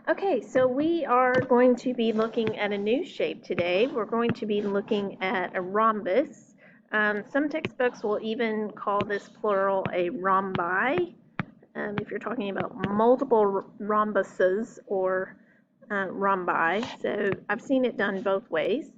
Okay, so we are going to be looking at a new shape today. We're going to be looking at a rhombus. Some textbooks will even call this plural a rhombi, if you're talking about multiple rhombuses or rhombi. So I've seen it done both ways.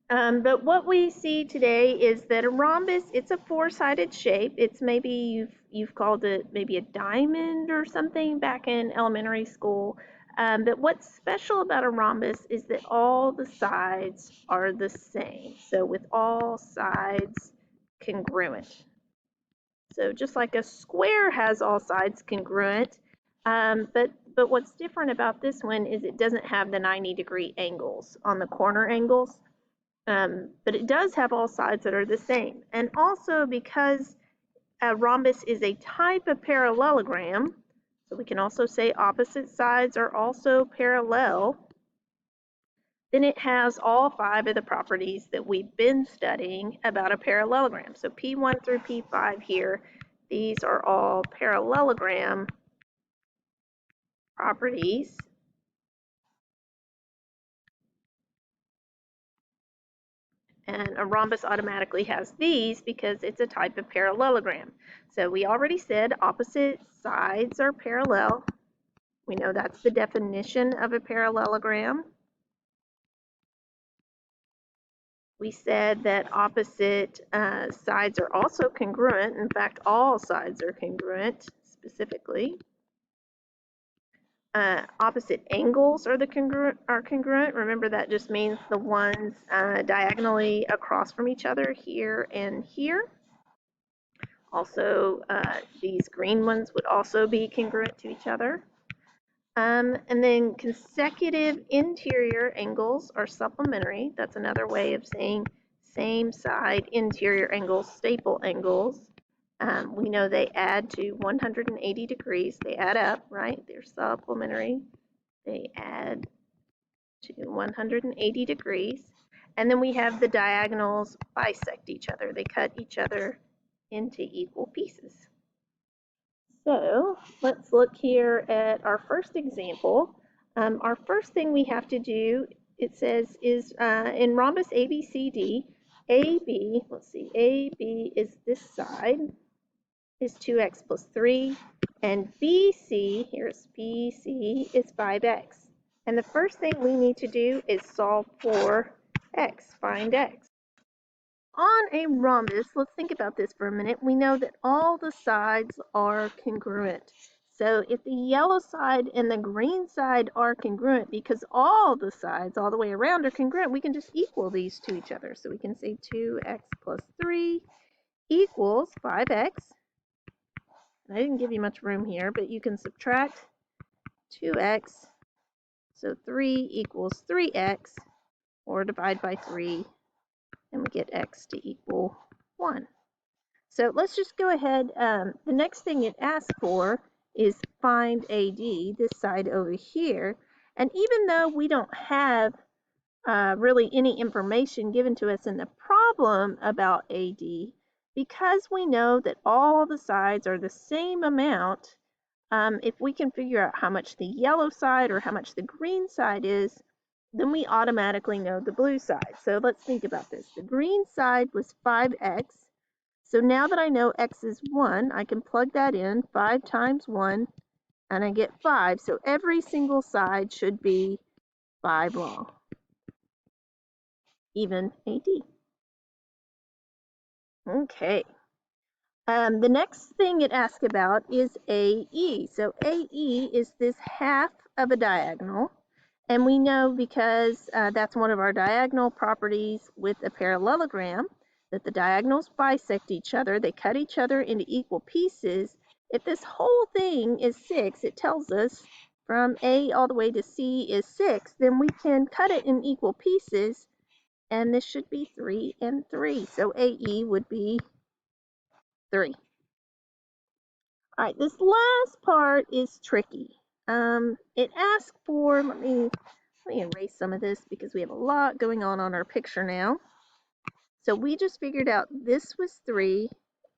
But what we see today is that a rhombus, it's a four-sided shape. It's maybe you've called it maybe a diamond or something back in elementary school. But what's special about a rhombus is that all the sides are the same. So with all sides congruent. So just like a square has all sides congruent, but what's different about this one is it doesn't have the 90-degree angles on the corner angles. But it does have all sides that are the same. And also because a rhombus is a type of parallelogram, so we can also say opposite sides are also parallel, then it has all five of the properties that we've been studying about a parallelogram. So P1 through P5 here, these are all parallelogram properties. And a rhombus automatically has these because it's a type of parallelogram. So we already said opposite sides are parallel. We know that's the definition of a parallelogram. We said that opposite sides are also congruent. In fact, all sides are congruent specifically. Opposite angles are congruent. Remember, that just means the ones diagonally across from each other here and here. Also, these green ones would also be congruent to each other. And then consecutive interior angles are supplementary. That's another way of saying same side interior angles, staple angles. We know they add to 180 degrees. They add up, right? They're supplementary. They add to 180 degrees. And then we have the diagonals bisect each other. They cut each other into equal pieces. So let's look here at our first example. Our first thing we have to do, it says, is in rhombus ABCD, AB, let's see, AB is this side, is 2x plus 3, and BC, here's BC, is 5x. And the first thing we need to do is solve for x, find x. On a rhombus, let's think about this for a minute. We know that all the sides are congruent. So if the yellow side and the green side are congruent because all the sides all the way around are congruent, we can just equal these to each other. So we can say 2x plus 3 equals 5x. And I didn't give you much room here, but you can subtract 2x. So 3 equals 3x, or divide by 3, and we get x to equal 1. So let's just go ahead. The next thing it asks for is find AD, this side over here. And even though we don't have really any information given to us in the problem about AD, because we know that all the sides are the same amount, if we can figure out how much the yellow side or how much the green side is, then we automatically know the blue side. So let's think about this. The green side was 5x. So now that I know x is 1, I can plug that in, 5 times 1, and I get 5. So every single side should be 5 long, even AD. Okay. The next thing it asks about is AE. So AE is this half of a diagonal. And we know because that's one of our diagonal properties with a parallelogram, that the diagonals bisect each other, they cut each other into equal pieces. If this whole thing is 6, it tells us from A all the way to C is 6, then we can cut it in equal pieces, and this should be 3 and 3. So AE would be 3. All right, this last part is tricky. It asks for, let me erase some of this because we have a lot going on our picture now. So we just figured out this was 3,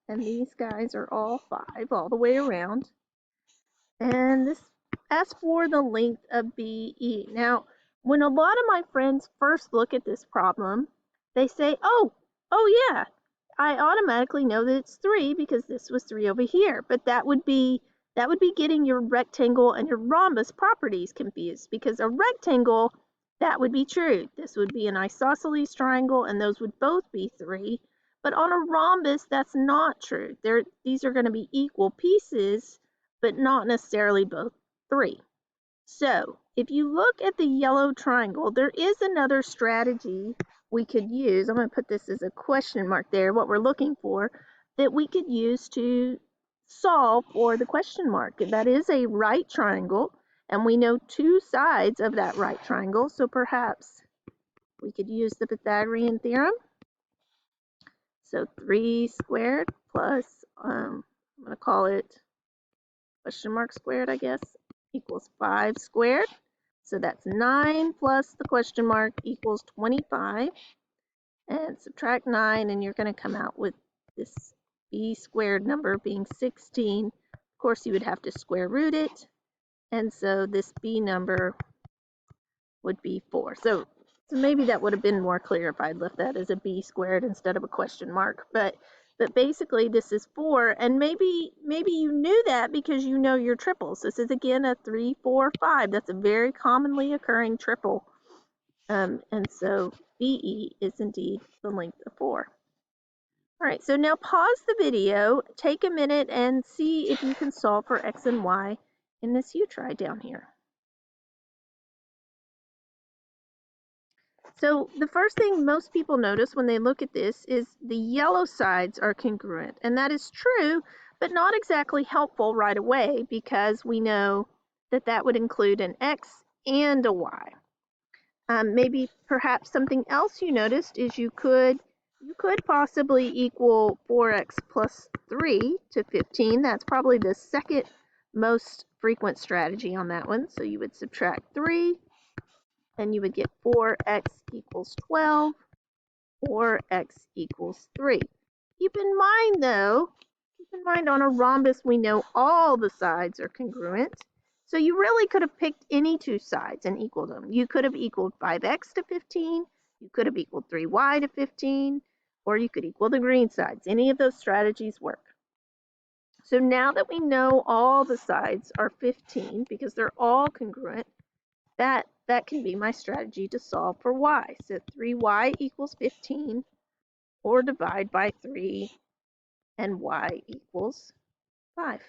and these guys are all 5 all the way around. And this as for the length of BE. Now, when a lot of my friends first look at this problem, they say, oh yeah, I automatically know that it's 3 because this was 3 over here. But that would be getting your rectangle and your rhombus properties confused, because a rectangle, that would be true. This would be an isosceles triangle, and those would both be 3. But on a rhombus, that's not true. These are going to be equal pieces, but not necessarily both 3. So if you look at the yellow triangle, there is another strategy we could use. I'm going to put this as a question mark there, what we're looking for, that we could use to solve for the question mark. That is a right triangle, and we know 2 sides of that right triangle, so perhaps we could use the Pythagorean theorem. So 3 squared plus, I'm going to call it question mark squared, I guess, equals 5 squared. So that's 9 plus the question mark equals 25. And subtract 9, and you're going to come out with this b squared number being 16. Of course, you would have to square root it. And so this b number would be 4. So maybe that would have been more clear if I'd left that as a b squared instead of a question mark. But basically this is 4, and maybe you knew that because you know your triples. This is again a 3, 4, 5. That's a very commonly occurring triple. And so BE is indeed the length of 4. All right, so now pause the video, take a minute, and see if you can solve for x and y in this U-try down here. So the first thing most people notice when they look at this is the yellow sides are congruent. And that is true, but not exactly helpful right away, because we know that that would include an x and a y. Maybe perhaps something else you noticed is you could possibly equal 4x plus 3 to 15. That's probably the second most frequent strategy on that one. So you would subtract 3, and you would get 4x equals 12, or x equals 3. Keep in mind though, on a rhombus we know all the sides are congruent. So you really could have picked any 2 sides and equaled them. You could have equaled 5x to 15, you could have equaled 3y to 15, or you could equal the green sides. Any of those strategies work. So now that we know all the sides are 15 because they're all congruent, that can be my strategy to solve for y. So 3y equals 15, or divide by 3, and y equals 5.